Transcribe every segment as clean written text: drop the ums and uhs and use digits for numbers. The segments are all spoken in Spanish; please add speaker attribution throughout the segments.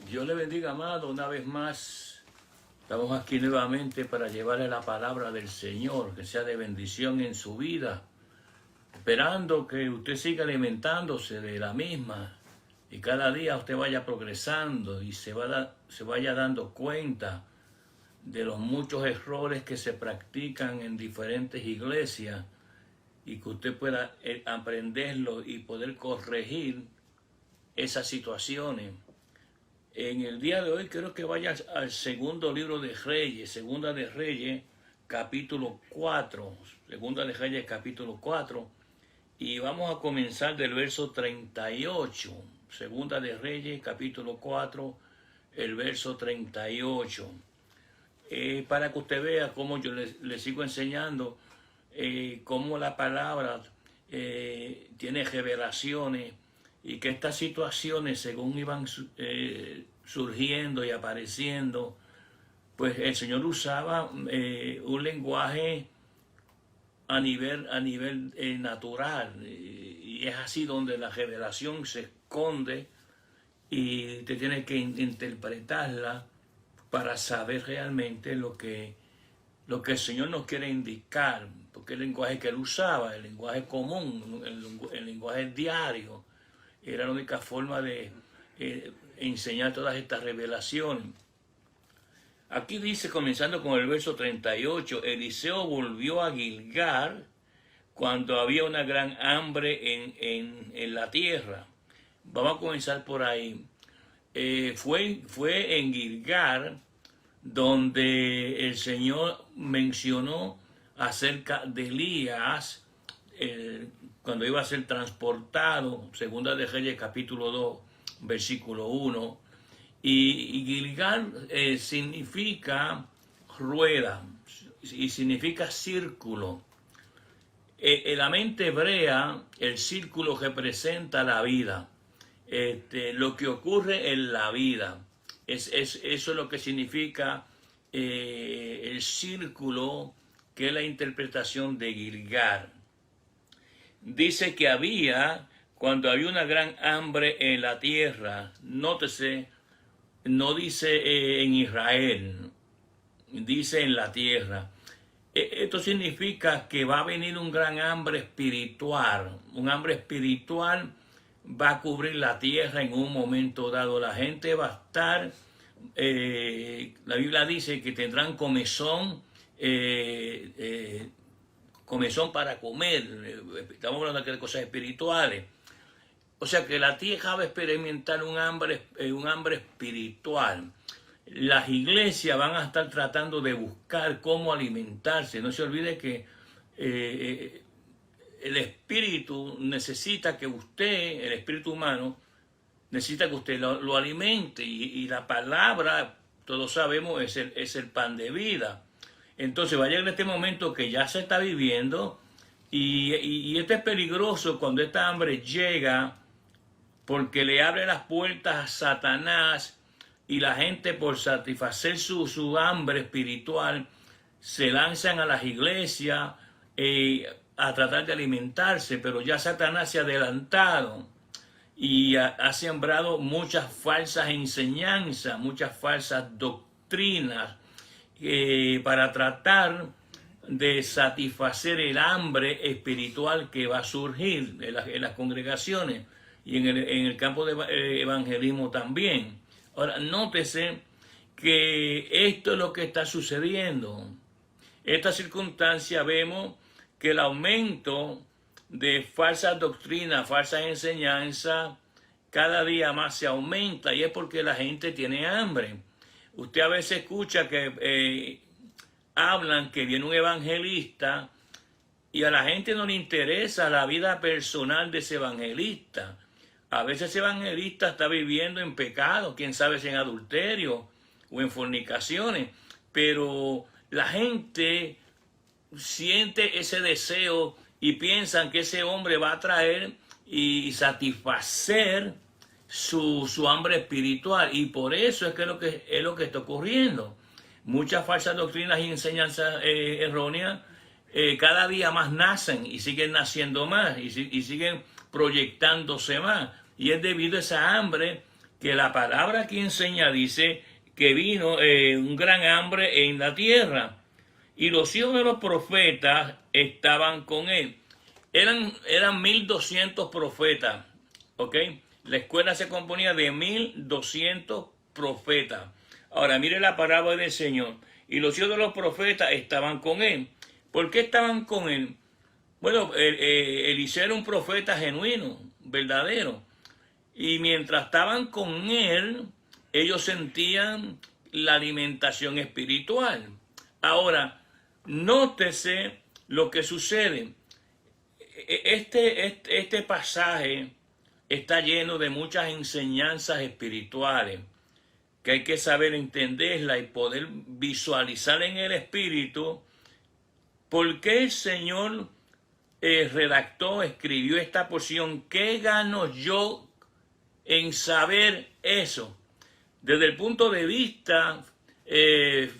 Speaker 1: Dios le bendiga, amado, una vez más. Estamos aquí nuevamente para llevarle la palabra del Señor, que sea de bendición en su vida, esperando que usted siga alimentándose de la misma y cada día usted vaya progresando y se vaya dando cuenta de los muchos errores que se practican en diferentes iglesias y que usted pueda aprenderlo y poder corregir esas situaciones. En el día de hoy quiero que vayas al segundo libro de Reyes, Segunda de Reyes, capítulo 4, Segunda de Reyes, capítulo 4, y vamos a comenzar del verso 38, Segunda de Reyes, capítulo 4, el verso 38. Para que usted vea cómo yo le sigo enseñando, cómo la palabra tiene revelaciones, y que estas situaciones, según iban surgiendo y apareciendo, pues el Señor usaba un lenguaje a nivel natural, y es así donde la revelación se esconde y te tienes que interpretarla para saber realmente lo que el Señor nos quiere indicar, porque el lenguaje que Él usaba, el lenguaje común, el lenguaje diario, era la única forma de enseñar todas estas revelaciones. Aquí dice, comenzando con el verso 38, Eliseo volvió a Gilgal cuando había una gran hambre en la tierra. Vamos a comenzar por ahí. Fue en Gilgal donde el Señor mencionó acerca de Elías, cuando iba a ser transportado, Segunda de Reyes capítulo 2, versículo 1, y Gilgal significa rueda y significa círculo. En la mente hebrea, el círculo representa la vida, lo que ocurre en la vida. Eso es lo que significa el círculo, que es la interpretación de Gilgal. Dice que cuando había una gran hambre en la tierra, nótese, no dice en Israel, dice en la tierra. Esto significa que va a venir un gran hambre espiritual. Un hambre espiritual va a cubrir la tierra en un momento dado. La gente va a estar, la Biblia dice que tendrán comezón, comezón para comer. Estamos hablando aquí de cosas espirituales. O sea que la tierra va a experimentar un hambre espiritual. Las iglesias van a estar tratando de buscar cómo alimentarse. No se olvide que el espíritu necesita que usted, el espíritu humano, necesita que usted lo alimente. Y la palabra, todos sabemos, es el pan de vida. Entonces va a llegar este momento que ya se está viviendo, y esto es peligroso cuando esta hambre llega, porque le abre las puertas a Satanás, y la gente, por satisfacer su hambre espiritual, se lanzan a las iglesias a tratar de alimentarse, pero ya Satanás se ha adelantado y ha sembrado muchas falsas enseñanzas, muchas falsas doctrinas, para tratar de satisfacer el hambre espiritual que va a surgir en las congregaciones y en el campo de evangelismo también. Ahora, nótese que esto es lo que está sucediendo. Esta circunstancia, vemos que el aumento de falsas doctrinas, falsas enseñanzas, cada día más se aumenta, y es porque la gente tiene hambre. Usted a veces escucha que hablan que viene un evangelista y a la gente no le interesa la vida personal de ese evangelista. A veces ese evangelista está viviendo en pecado, quién sabe si en adulterio o en fornicaciones, pero la gente siente ese deseo y piensan que ese hombre va a traer y satisfacer su hambre espiritual, y por eso es lo que está ocurriendo. Muchas falsas doctrinas y enseñanzas erróneas cada día más nacen y siguen naciendo más y siguen proyectándose más, y es debido a esa hambre que la palabra que enseña dice que vino un gran hambre en la tierra y los hijos de los profetas estaban con él. Eran 1200 profetas, ¿ok? La escuela se componía de 1200 profetas. Ahora, mire la palabra del Señor. Y los hijos de los profetas estaban con él. ¿Por qué estaban con él? Bueno, Eliseo era un profeta genuino, verdadero. Y mientras estaban con él, ellos sentían la alimentación espiritual. Ahora, nótese lo que sucede. Este pasaje está lleno de muchas enseñanzas espirituales que hay que saber entenderla y poder visualizar en el espíritu por qué el Señor redactó, escribió esta porción. ¿Qué gano yo en saber eso? Desde el punto de vista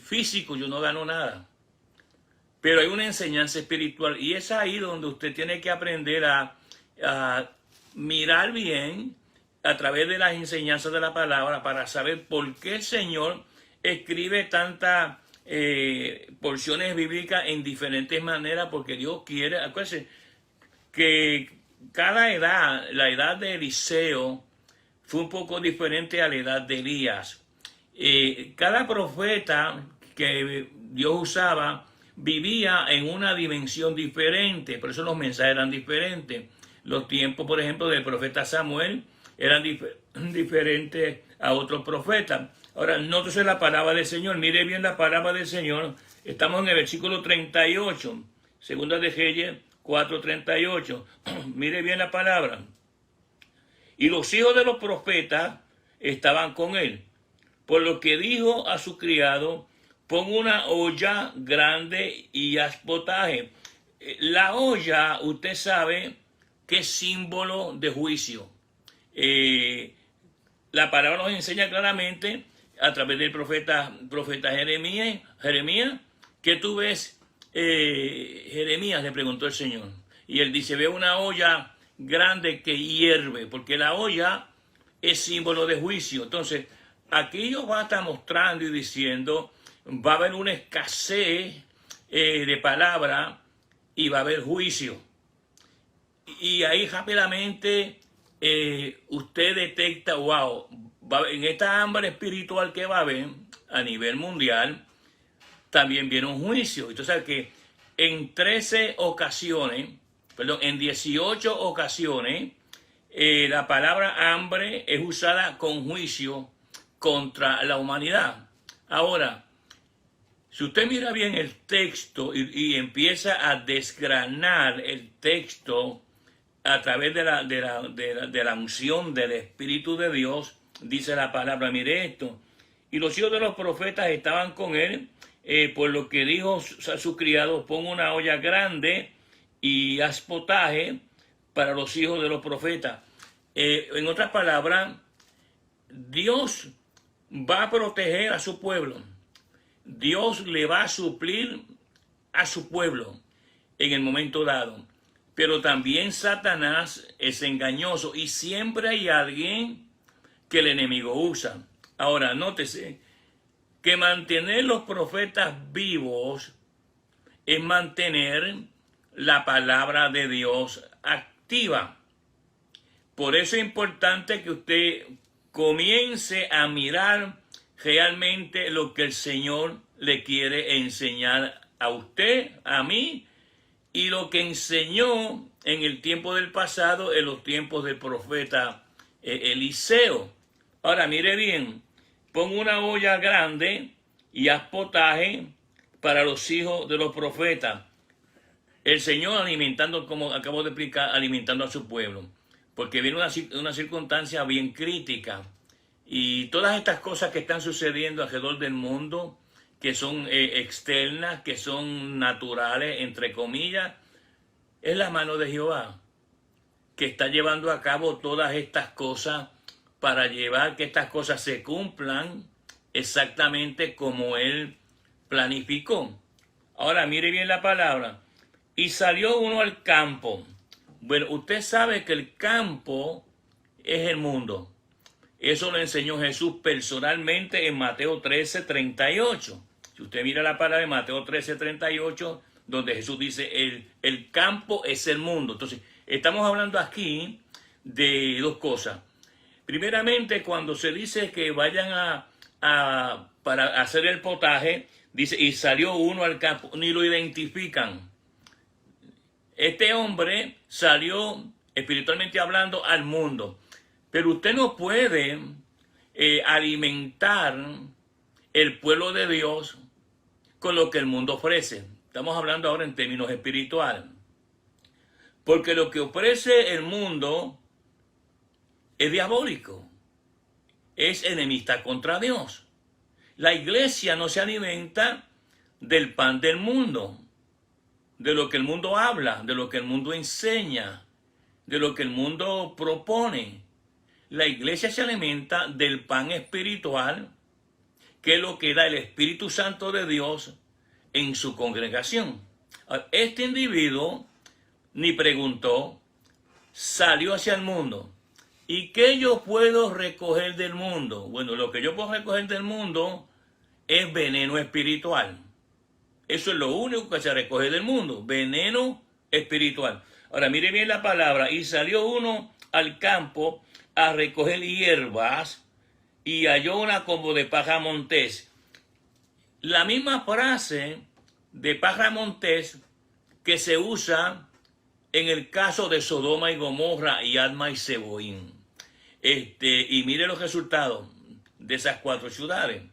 Speaker 1: físico, yo no gano nada. Pero hay una enseñanza espiritual y es ahí donde usted tiene que aprender a mirar bien a través de las enseñanzas de la palabra para saber por qué el Señor escribe tantas porciones bíblicas en diferentes maneras, porque Dios quiere. Acuérdense que cada edad, la edad de Eliseo fue un poco diferente a la edad de Elías. Cada profeta que Dios usaba vivía en una dimensión diferente, por eso los mensajes eran diferentes. Los tiempos, por ejemplo, del profeta Samuel eran diferentes a otros profetas. Ahora, nótese la palabra del Señor, mire bien la palabra del Señor. Estamos en el versículo 38, Segunda de Reyes 4:38. Mire bien la palabra. Y los hijos de los profetas estaban con él, por lo que dijo a su criado: pon una olla grande y haz potaje. La olla, usted sabe que es símbolo de juicio. La palabra nos enseña claramente a través del profeta Jeremías, ¿qué tú ves? Jeremías, le preguntó el Señor. Y él dice: ve una olla grande que hierve, porque la olla es símbolo de juicio. Entonces, aquí Dios va a estar mostrando y diciendo: va a haber una escasez de palabra y va a haber juicio. Y ahí rápidamente usted detecta, wow, en esta hambre espiritual que va a haber a nivel mundial, también viene un juicio. Entonces, que en 18 ocasiones, la palabra hambre es usada con juicio contra la humanidad. Ahora, si usted mira bien el texto y empieza a desgranar el texto a través de la unción del Espíritu de Dios, dice la palabra, mire esto: y los hijos de los profetas estaban con él, por lo que dijo a su criado: pon una olla grande y haz potaje para los hijos de los profetas. En otras palabras, Dios va a proteger a su pueblo. Dios le va a suplir a su pueblo en el momento dado. Pero también Satanás es engañoso y siempre hay alguien que el enemigo usa. Ahora, nótese que mantener los profetas vivos es mantener la palabra de Dios activa. Por eso es importante que usted comience a mirar realmente lo que el Señor le quiere enseñar a usted, a mí, y lo que enseñó en el tiempo del pasado, en los tiempos del profeta Eliseo. Ahora, mire bien: pon una olla grande y haz potaje para los hijos de los profetas. El Señor alimentando, como acabo de explicar, alimentando a su pueblo, porque viene una circunstancia bien crítica. Y todas estas cosas que están sucediendo alrededor del mundo, que son externas, que son naturales, entre comillas, es la mano de Jehová que está llevando a cabo todas estas cosas para llevar que estas cosas se cumplan exactamente como Él planificó. Ahora, mire bien la palabra. Y salió uno al campo. Bueno, usted sabe que el campo es el mundo. Eso lo enseñó Jesús personalmente en Mateo 13:38. Si usted mira la palabra de Mateo 13:38, donde Jesús dice, el campo es el mundo. Entonces, estamos hablando aquí de dos cosas. Primeramente, cuando se dice que vayan para hacer el potaje, dice, y salió uno al campo, ni lo identifican. Este hombre salió, espiritualmente hablando, al mundo. Pero usted no puede alimentar el pueblo de Dios con lo que el mundo ofrece. Estamos hablando ahora en términos espirituales. Porque lo que ofrece el mundo es diabólico. Es enemistad contra Dios. La iglesia no se alimenta del pan del mundo, de lo que el mundo habla, de lo que el mundo enseña, de lo que el mundo propone. La iglesia se alimenta del pan espiritual, que es lo que da el Espíritu Santo de Dios en su congregación. Este individuo ni preguntó, salió hacia el mundo. ¿Y qué yo puedo recoger del mundo? Bueno, lo que yo puedo recoger del mundo es veneno espiritual. Eso es lo único que se recoge del mundo, veneno espiritual. Ahora, mire bien la palabra, y salió uno al campo a recoger hierbas y halló una como de paja montés. La misma frase de paja montés que se usa en el caso de Sodoma y Gomorra y Adma y Zeboim. Y mire los resultados de esas 4 ciudades,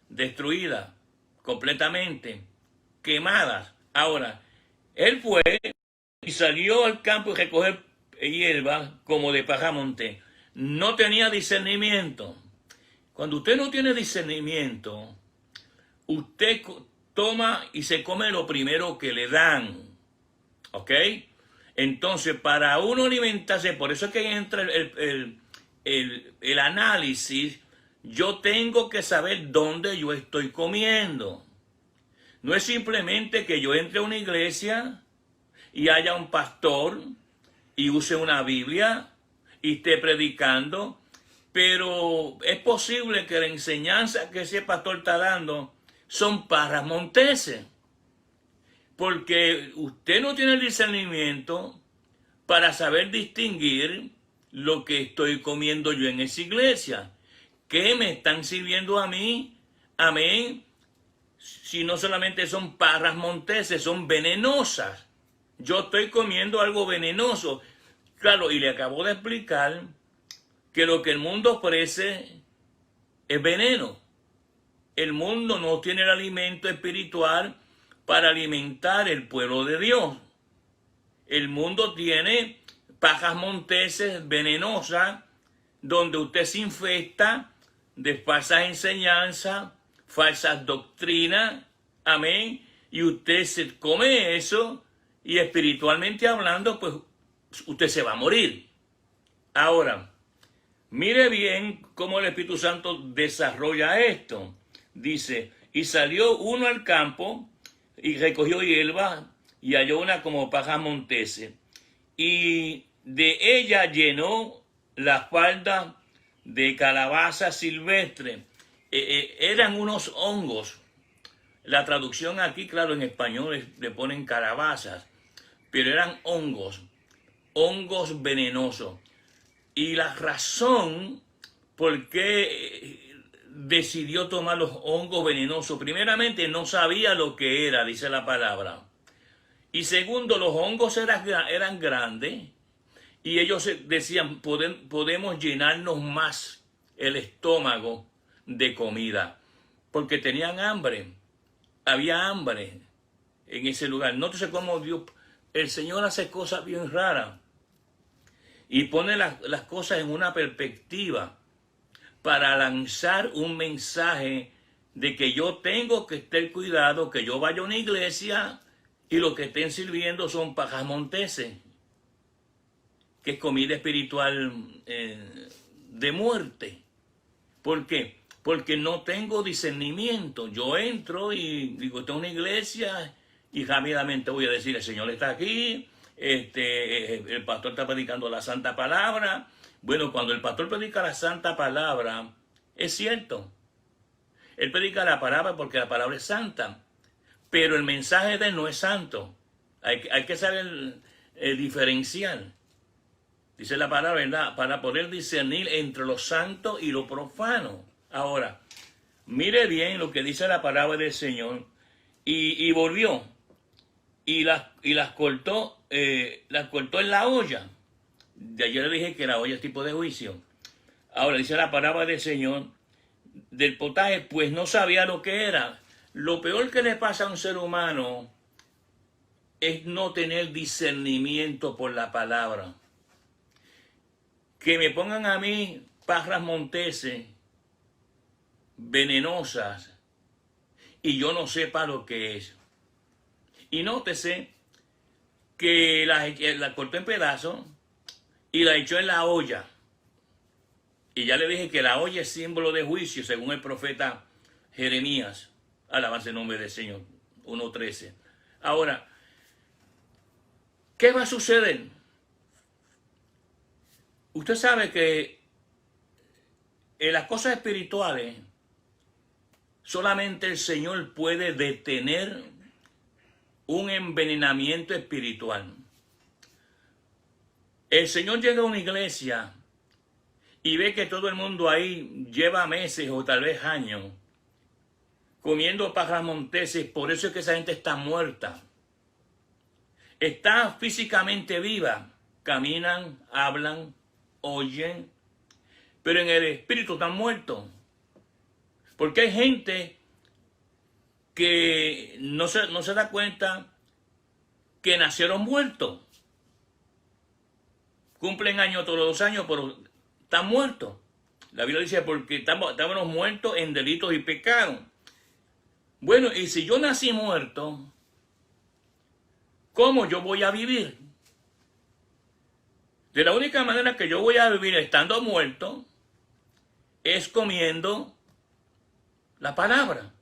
Speaker 1: destruidas completamente, quemadas. Ahora, él fue y salió al campo y recoger hierba como de paja montés. No tenía discernimiento. Cuando usted no tiene discernimiento, usted toma y se come lo primero que le dan. ¿Ok? Entonces, para uno alimentarse, por eso es que entra el análisis. Yo tengo que saber dónde yo estoy comiendo. No es simplemente que yo entre a una iglesia y haya un pastor y use una Biblia y esté predicando, pero es posible que la enseñanza que ese pastor está dando son parras monteses, porque usted no tiene el discernimiento para saber distinguir lo que estoy comiendo yo en esa iglesia. ¿Qué me están sirviendo a mí? Amén. Si no solamente son parras monteses, son venenosas. Yo estoy comiendo algo venenoso. Claro, y le acabo de explicar que lo que el mundo ofrece es veneno. El mundo no tiene el alimento espiritual para alimentar el pueblo de Dios. El mundo tiene pajas monteses venenosas donde usted se infecta de falsas enseñanzas, falsas doctrinas, amén, y usted se come eso y espiritualmente hablando, pues usted se va a morir. Ahora, mire bien cómo el Espíritu Santo desarrolla esto. Dice, y salió uno al campo y recogió hierba y halló una como paja montese, y de ella llenó la falda de calabaza silvestre. Eran unos hongos. La traducción aquí, claro, en español le ponen calabazas, pero eran hongos venenosos. Y la razón por qué decidió tomar los hongos venenosos, primeramente no sabía lo que era, dice la palabra. Y segundo, los hongos eran grandes y ellos decían, podemos llenarnos más el estómago de comida, porque tenían hambre, había hambre en ese lugar. Nótese cómo Dios, el Señor hace cosas bien raras y pone las cosas en una perspectiva para lanzar un mensaje de que yo tengo que tener cuidado, que yo vaya a una iglesia y lo que estén sirviendo son pajas monteses, que es comida espiritual de muerte. ¿Por qué? Porque no tengo discernimiento. Yo entro y digo, esta es una iglesia, y rápidamente voy a decir, el Señor está aquí, el pastor está predicando la santa palabra, Bueno, cuando el pastor predica la santa palabra, es cierto. Él predica la palabra porque la palabra es santa, pero el mensaje de él no es santo. Hay que saber diferenciar. Dice la palabra, ¿verdad? Para poder discernir entre lo santo y lo profano. Ahora, mire bien lo que dice la palabra del Señor. Y volvió y las cortó en la olla. De ayer le dije que la olla es tipo de juicio. Ahora dice la palabra del Señor del potaje, pues no sabía lo que era. Lo peor que le pasa a un ser humano es no tener discernimiento por la palabra. Que me pongan a mí parras monteses venenosas y yo no sepa lo que es. Y nótese que la cortó en pedazos y la echó en la olla. Y ya le dije que la olla es símbolo de juicio, según el profeta Jeremías. Alabanza el nombre del Señor. 1:13. Ahora, ¿qué va a suceder? Usted sabe que en las cosas espirituales solamente el Señor puede detener un envenenamiento espiritual. El Señor llega a una iglesia y ve que todo el mundo ahí lleva meses o tal vez años comiendo pajas monteses, por eso es que esa gente está muerta. Está físicamente viva, caminan, hablan, oyen, pero en el espíritu están muertos. Porque hay gente que no se da cuenta que nacieron muertos. Cumplen años todos los años, pero están muertos. La Biblia dice, porque estábamos muertos en delitos y pecados. Bueno, y si yo nací muerto, ¿cómo yo voy a vivir? De la única manera que yo voy a vivir estando muerto es comiendo la palabra.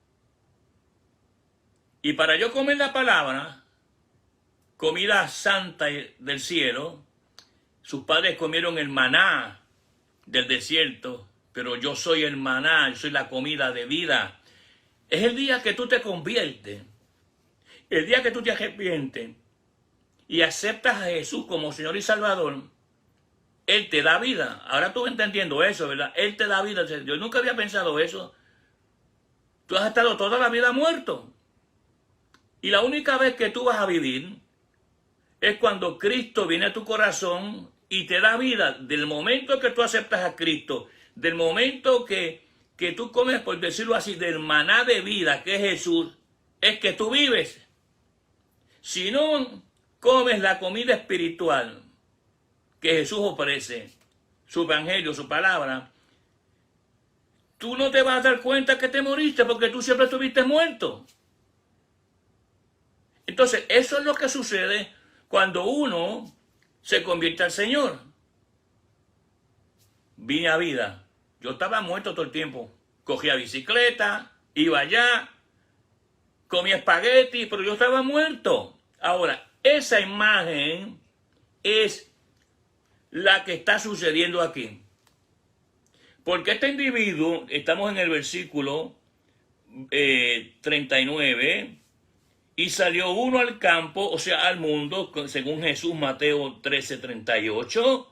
Speaker 1: Y para yo comer la palabra, comida santa del cielo, sus padres comieron el maná del desierto, pero yo soy el maná, yo soy la comida de vida. Es el día que tú te conviertes, el día que tú te arrepientes y aceptas a Jesús como Señor y Salvador. Él te da vida. Ahora tú entendiendo eso, ¿verdad? Él te da vida. Yo nunca había pensado eso. Tú has estado toda la vida muerto. Y la única vez que tú vas a vivir es cuando Cristo viene a tu corazón y te da vida. Del momento que tú aceptas a Cristo, del momento que tú comes, por decirlo así, del maná de vida que es Jesús, es que tú vives. Si no comes la comida espiritual que Jesús ofrece, su evangelio, su palabra, tú no te vas a dar cuenta que te moriste porque tú siempre estuviste muerto. Entonces, eso es lo que sucede cuando uno se convierte al Señor. Vine a vida. Yo estaba muerto todo el tiempo. Cogía bicicleta, iba allá, comía espagueti, pero yo estaba muerto. Ahora, esa imagen es la que está sucediendo aquí. Porque este individuo, estamos en el versículo 39, y salió uno al campo, o sea, al mundo, según Jesús, Mateo 13:38,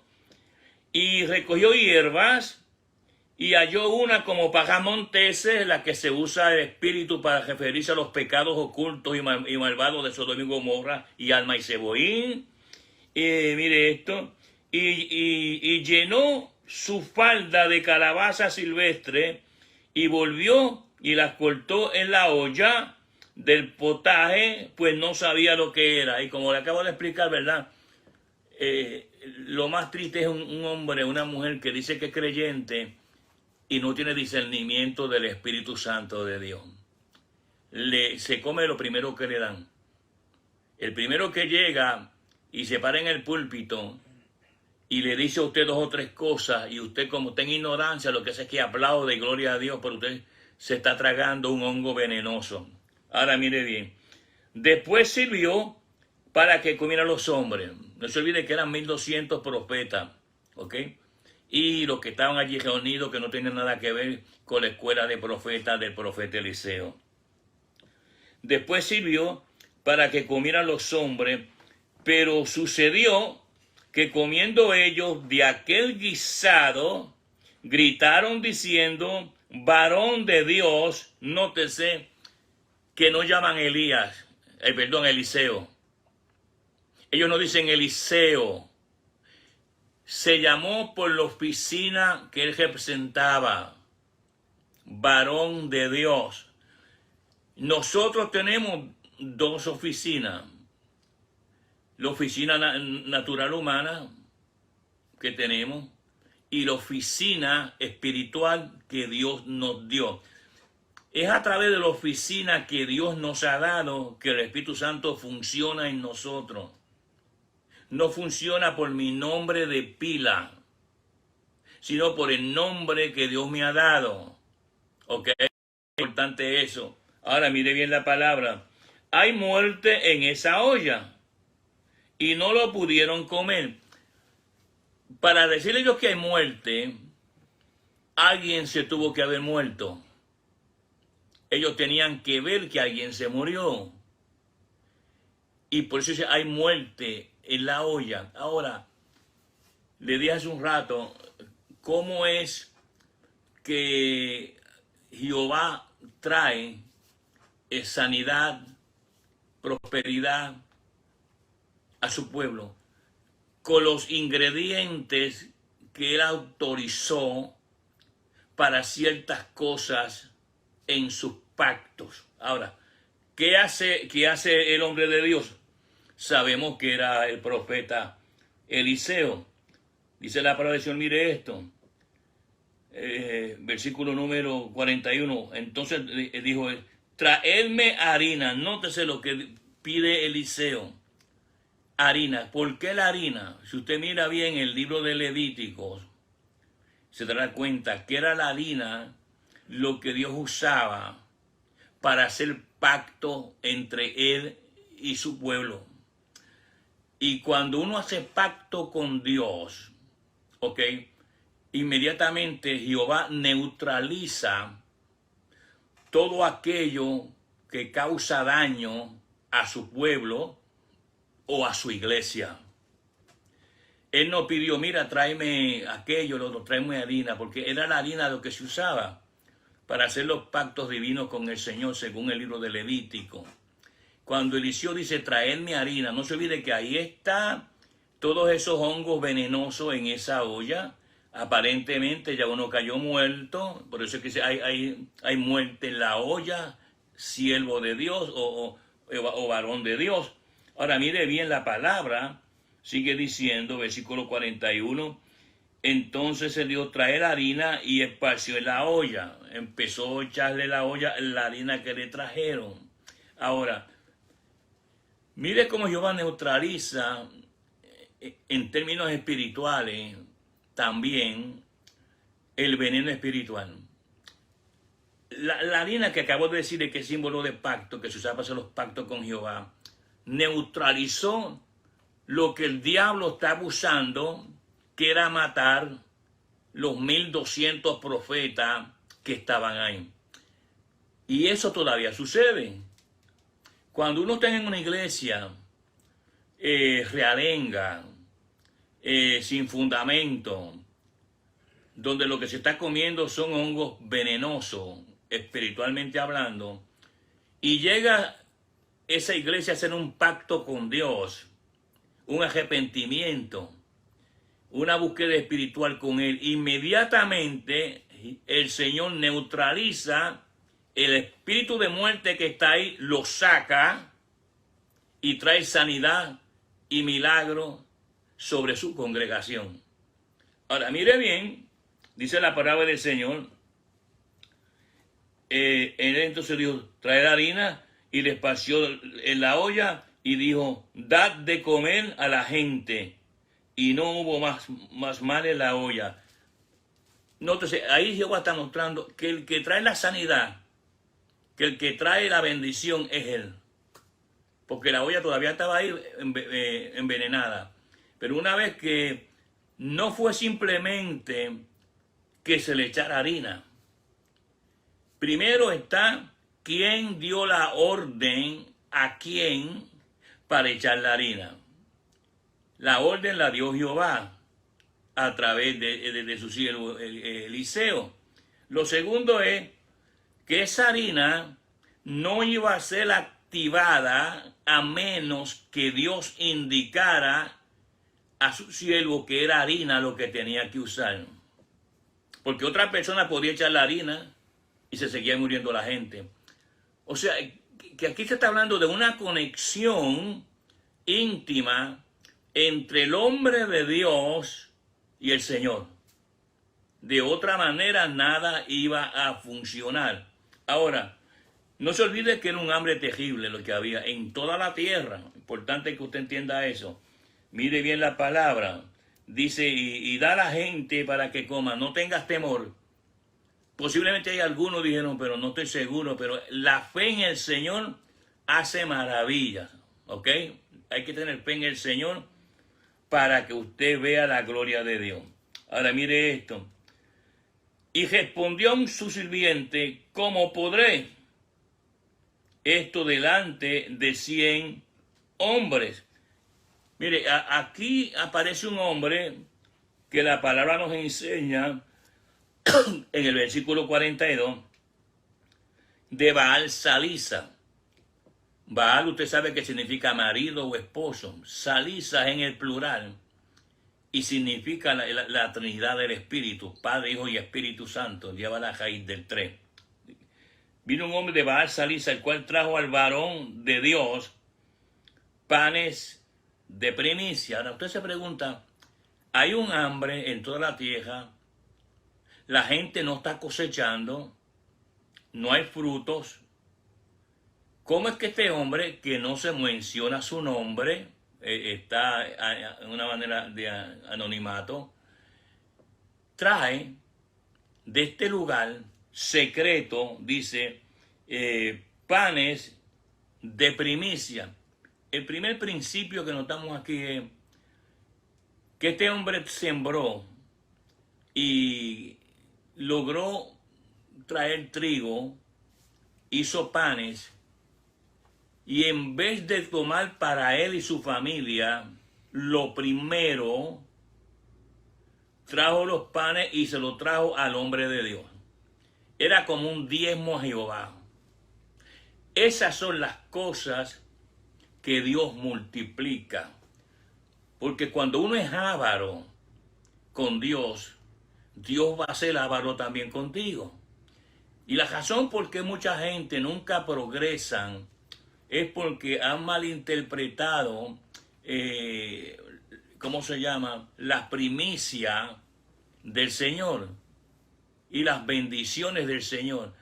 Speaker 1: y recogió hierbas, y halló una como paja montese, la que se usa el espíritu para referirse a los pecados ocultos y malvados de Sodoma y Gomorra, y Alma y Seboín. Mire esto, y llenó su falda de calabaza silvestre, y volvió y las cortó en la olla del potaje, pues no sabía lo que era. Y como le acabo de explicar, ¿verdad? Lo más triste es un hombre, una mujer que dice que es creyente y no tiene discernimiento del Espíritu Santo de Dios. Se come lo primero que le dan. El primero que llega y se para en el púlpito y le dice a usted 2 o 3 cosas, y usted, como está en ignorancia, lo que hace es que aplaude, gloria a Dios, pero usted se está tragando un hongo venenoso. Ahora mire bien. Después sirvió para que comieran los hombres. No se olvide que eran 1200 profetas, ¿ok? y los que estaban allí reunidos que no tenían nada que ver con la escuela de profetas del profeta Eliseo. Después sirvió para que comieran los hombres, pero sucedió que comiendo ellos de aquel guisado, gritaron diciendo, varón de Dios, nótese que no llaman Eliseo. Ellos no dicen Eliseo. Se llamó por la oficina que él representaba, varón de Dios. Nosotros tenemos dos oficinas. La oficina natural humana que tenemos y la oficina espiritual que Dios nos dio. Es a través de la oficina que Dios nos ha dado que el Espíritu Santo funciona en nosotros. No funciona por mi nombre de pila, sino por el nombre que Dios me ha dado. ¿Ok? Es importante eso. Ahora mire bien la palabra. Hay muerte en esa olla y no lo pudieron comer. Para decirle ellos que hay muerte, alguien se tuvo que haber muerto. Ellos tenían que ver que alguien se murió. Y por eso hay muerte en la olla. Ahora, le dije hace un rato, ¿cómo es que Jehová trae sanidad, prosperidad a su pueblo? Con los ingredientes que él autorizó para ciertas cosas en sus pactos. Ahora, ¿qué hace el hombre de Dios? Sabemos que era el profeta Eliseo. Dice la palabra del Señor, mire esto. Versículo número 41. Entonces dijo él, traedme harina. Nótese lo que pide Eliseo. Harina. ¿Por qué la harina? Si usted mira bien el libro de Levíticos, se dará cuenta que era la harina lo que Dios usaba para hacer pacto entre él y su pueblo. Y cuando uno hace pacto con Dios, ¿ok? Inmediatamente Jehová neutraliza todo aquello que causa daño a su pueblo o a su iglesia. Él no pidió, mira, tráeme aquello, tráeme harina, porque era la harina lo que se usaba para hacer los pactos divinos con el Señor, según el libro de Levítico. Cuando Eliseo dice, traedme harina, no se olvide que ahí está todos esos hongos venenosos en esa olla. Aparentemente ya uno cayó muerto, por eso es que hay muerte en la olla, siervo de Dios o varón de Dios. Ahora mire bien la palabra, sigue diciendo, versículo 41, entonces se dio traer harina y esparció en la olla. Empezó a echarle la olla la harina que le trajeron. Ahora, mire cómo Jehová neutraliza en términos espirituales también el veneno espiritual. La harina que acabo de decir que es símbolo de pacto, que se usaba para hacer los pactos con Jehová, neutralizó lo que el diablo estaba usando, que era matar los 1200 profetas que estaban ahí. Y eso todavía sucede. Cuando uno está en una iglesia realenga, sin fundamento, donde lo que se está comiendo son hongos venenosos, espiritualmente hablando, y llega esa iglesia a hacer un pacto con Dios, un arrepentimiento, una búsqueda espiritual con Él, inmediatamente el Señor neutraliza el espíritu de muerte que está ahí, lo saca y trae sanidad y milagro sobre su congregación. Ahora, mire bien, dice la palabra del Señor, él entonces dijo, traer harina y le esparció en la olla y dijo, dad de comer a la gente. Y no hubo más mal en la olla. Nótese, ahí Jehová está mostrando que el que trae la sanidad, que el que trae la bendición es Él. Porque la olla todavía estaba ahí envenenada. Pero una vez que no fue simplemente que se le echara harina. Primero está quién dio la orden a quién para echar la harina. La orden la dio Jehová a través de su siervo Eliseo. Lo segundo es que esa harina no iba a ser activada a menos que Dios indicara a su siervo que era harina lo que tenía que usar. Porque otra persona podía echar la harina y se seguía muriendo la gente. O sea, que aquí se está hablando de una conexión íntima entre el hombre de Dios y el Señor. De otra manera nada iba a funcionar. Ahora, no se olvide que era un hambre terrible lo que había en toda la tierra. Importante que usted entienda eso. Mire bien la palabra. Dice, y da a la gente para que coma. No tengas temor. Posiblemente hay algunos dijeron, pero no estoy seguro. Pero la fe en el Señor hace maravillas. ¿Ok? Hay que tener fe en el Señor para que usted vea la gloria de Dios. Ahora mire esto. Y respondió su sirviente, ¿cómo podré esto delante de 100 hombres? Mire, aquí aparece un hombre que la palabra nos enseña en el versículo 42 de Baal Salisa. Baal, usted sabe que significa marido o esposo. Salisa en el plural y significa la Trinidad del Espíritu, Padre, Hijo y Espíritu Santo. Lleva la raíz del 3. Vino un hombre de Baal Salisa, el cual trajo al varón de Dios panes de primicia. Ahora usted se pregunta, hay un hambre en toda la tierra, la gente no está cosechando, no hay frutos. ¿Cómo es que este hombre, que no se menciona su nombre, está en una manera de anonimato, trae de este lugar secreto, dice, panes de primicia? El primer principio que notamos aquí es que este hombre sembró y logró traer trigo, hizo panes, y en vez de tomar para él y su familia, lo primero, trajo los panes y se los trajo al hombre de Dios. Era como un diezmo a Jehová. Esas son las cosas que Dios multiplica. Porque cuando uno es avaro con Dios, Dios va a ser avaro también contigo. Y la razón por qué mucha gente nunca progresan es porque han malinterpretado, ¿cómo se llama? La primicia del Señor y las bendiciones del Señor.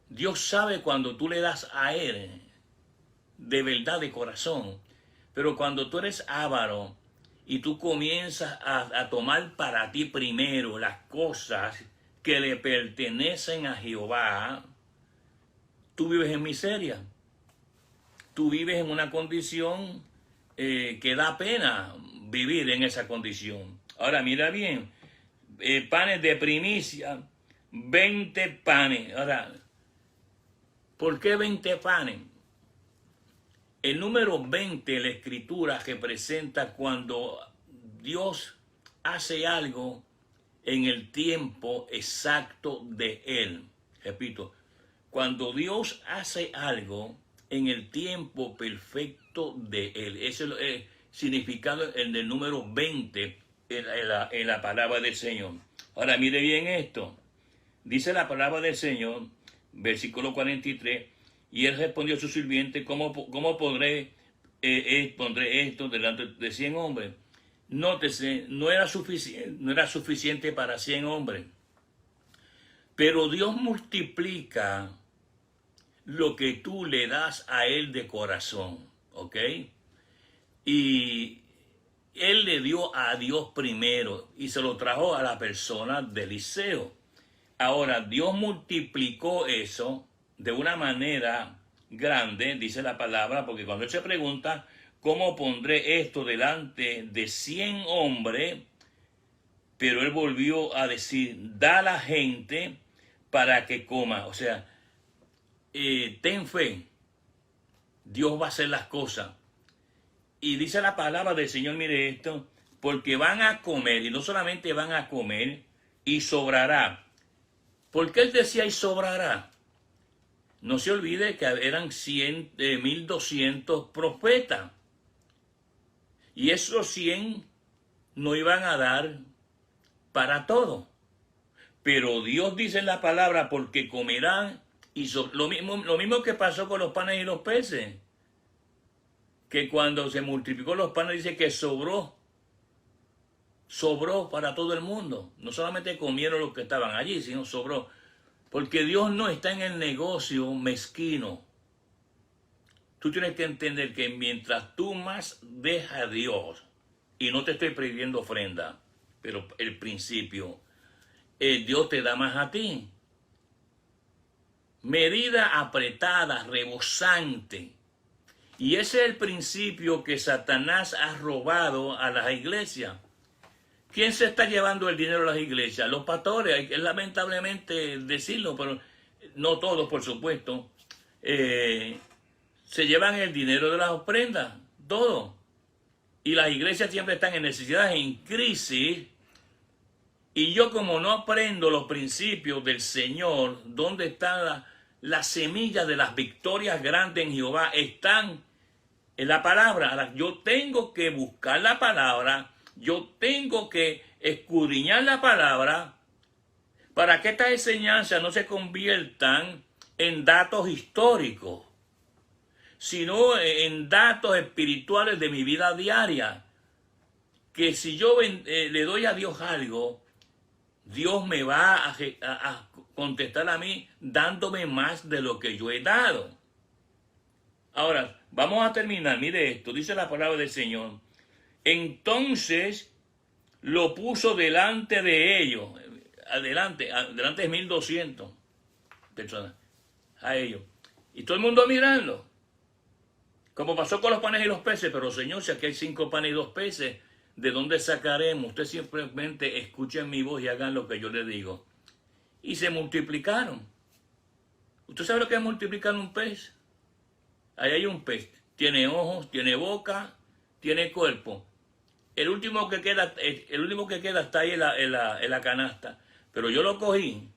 Speaker 1: Dios sabe cuando tú le das a Él de verdad, de corazón. Pero cuando tú eres avaro y tú comienzas a tomar para ti primero las cosas que le pertenecen a Jehová, tú vives en miseria. Tú vives en una condición que da pena vivir en esa condición. Ahora mira bien, panes de primicia, 20 panes. Ahora, ¿por qué 20 panes? El número 20 en la Escritura representa cuando Dios hace algo en el tiempo exacto de Él. Repito, cuando Dios hace algo en el tiempo perfecto de Él. Ese es el significado en el número 20 en la palabra del Señor. Ahora mire bien esto. Dice la palabra del Señor, versículo 43, y él respondió a su sirviente, ¿cómo pondré esto delante de 100 hombres? Nótese, no era suficiente para 100 hombres. Pero Dios multiplica lo que tú le das a Él de corazón, ¿ok? Y Él le dio a Dios primero y se lo trajo a la persona de Eliseo. Ahora, Dios multiplicó eso de una manera grande, dice la palabra, porque cuando Él se pregunta, ¿cómo pondré esto delante de 100 hombres? Pero él volvió a decir, da a la gente para que coma. O sea, ten fe, Dios va a hacer las cosas. Y dice la palabra del Señor, mire esto, porque van a comer, y no solamente van a comer, y sobrará. ¿Por qué él decía y sobrará? No se olvide que eran 1,200 profetas. Y esos 100 no iban a dar para todo. Pero Dios dice en la palabra, porque comerán, y lo mismo que pasó con los panes y los peces. Que cuando se multiplicó los panes, dice que sobró para todo el mundo. No solamente comieron los que estaban allí, sino sobró. Porque Dios no está en el negocio mezquino. Tú tienes que entender que mientras tú más dejas a Dios, y no te estoy pidiendo ofrenda, pero el principio, Dios te da más a ti. Medida apretada, rebosante. Y ese es el principio que Satanás ha robado a las iglesias. ¿Quién se está llevando el dinero a las iglesias? Los pastores, hay que lamentablemente decirlo, pero no todos, por supuesto. Se llevan el dinero de las ofrendas, todo. Y las iglesias siempre están en necesidad, en crisis. Y yo, como no aprendo los principios del Señor, ¿dónde están las semillas de las victorias grandes en Jehová? Están en la palabra. Ahora, yo tengo que buscar la palabra, yo tengo que escudriñar la palabra para que estas enseñanzas no se conviertan en datos históricos, sino en datos espirituales de mi vida diaria. Que si yo le doy a Dios algo, Dios me va a contestar a mí dándome más de lo que yo he dado. Ahora, vamos a terminar. Mire esto, dice la palabra del Señor. Entonces lo puso delante de ellos, delante de 1,200 personas, a ellos. Y todo el mundo mirando, como pasó con los panes y los peces. Pero Señor, si aquí hay 5 panes y 2 peces, ¿de dónde sacaremos? Usted simplemente escuchen mi voz y hagan lo que yo les digo. Y se multiplicaron. ¿Usted sabe lo que es multiplicar un pez? Ahí hay un pez, tiene ojos, tiene boca, tiene cuerpo. El último que queda está ahí en la canasta. Pero yo lo cogí.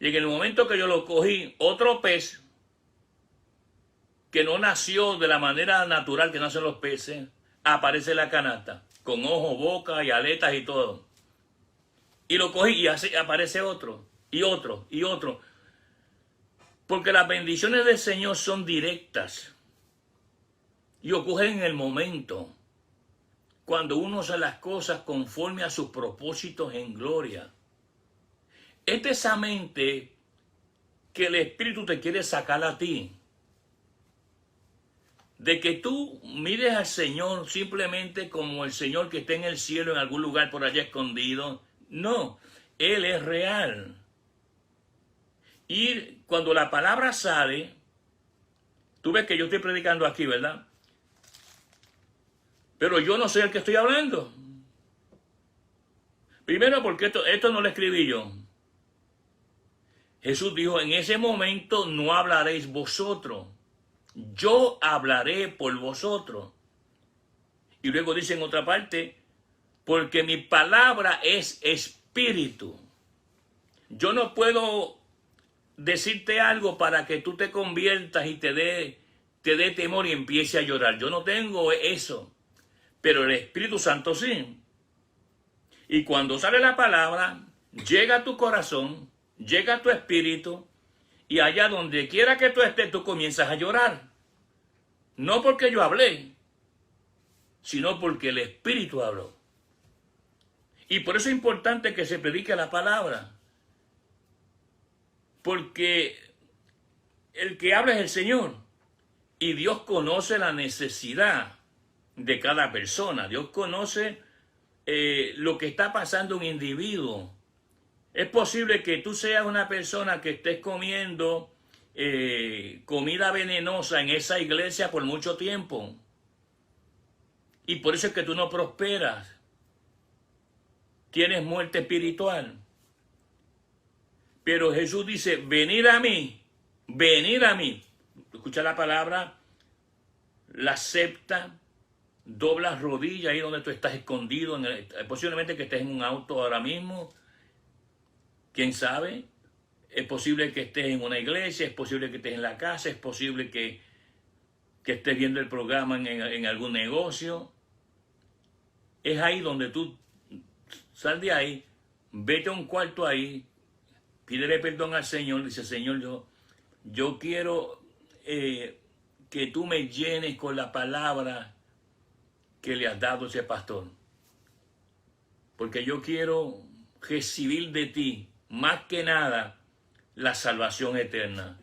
Speaker 1: Y en el momento que yo lo cogí, otro pez, que no nació de la manera natural que nacen los peces, aparece en la canasta, con ojos, boca y aletas y todo. Y lo cogí y así aparece otro, y otro, y otro. Porque las bendiciones del Señor son directas y ocurren en el momento, cuando uno hace las cosas conforme a sus propósitos en gloria. Es de esa mente que el Espíritu te quiere sacar a ti. De que tú mires al Señor simplemente como el Señor que está en el cielo, en algún lugar por allá escondido. No, Él es real. Y cuando la palabra sale, tú ves que yo estoy predicando aquí, ¿verdad? Pero yo no soy el que estoy hablando. Primero porque esto no lo escribí yo. Jesús dijo, en ese momento no hablaréis vosotros. Yo hablaré por vosotros. Y luego dice en otra parte, porque mi palabra es espíritu. Yo no puedo decirte algo para que tú te conviertas y te dé temor y empiece a llorar. Yo no tengo eso. Pero el Espíritu Santo sí. Y cuando sale la palabra, llega a tu corazón, llega a tu espíritu, y allá donde quiera que tú estés, tú comienzas a llorar. No porque yo hablé, sino porque el Espíritu habló. Y por eso es importante que se predique la palabra. Porque el que habla es el Señor. Y Dios conoce la necesidad de cada persona. Dios conoce lo que está pasando un individuo. Es posible que tú seas una persona que estés comiendo comida venenosa en esa iglesia por mucho tiempo. Y por eso es que tú no prosperas. tienes muerte espiritual. Pero Jesús dice, venid a mí, venid a mí. Escucha la palabra, la acepta, dobla rodillas ahí donde tú estás escondido, posiblemente que estés en un auto ahora mismo, quién sabe, es posible que estés en una iglesia, es posible que estés en la casa, es posible que estés viendo el programa en algún negocio. Es ahí donde tú sal de ahí, vete a un cuarto ahí, pídele perdón al Señor, dice, Señor, yo quiero que tú me llenes con la palabra que le has dado a ese pastor. Porque yo quiero recibir de ti, más que nada, la salvación eterna.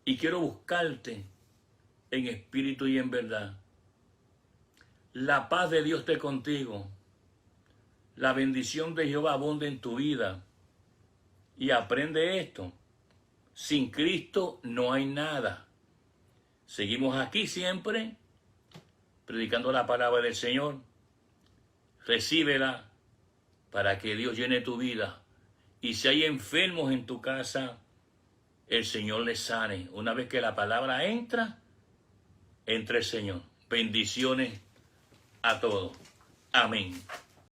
Speaker 1: Y quiero buscarte en espíritu y en verdad. La paz de Dios esté contigo. La bendición de Jehová abunde en tu vida. Y aprende esto. Sin Cristo no hay nada. Seguimos aquí siempre, predicando la palabra del Señor. Recíbela para que Dios llene tu vida. Y si hay enfermos en tu casa, el Señor les sane. Una vez que la palabra entra el Señor. Bendiciones a todos. Amén.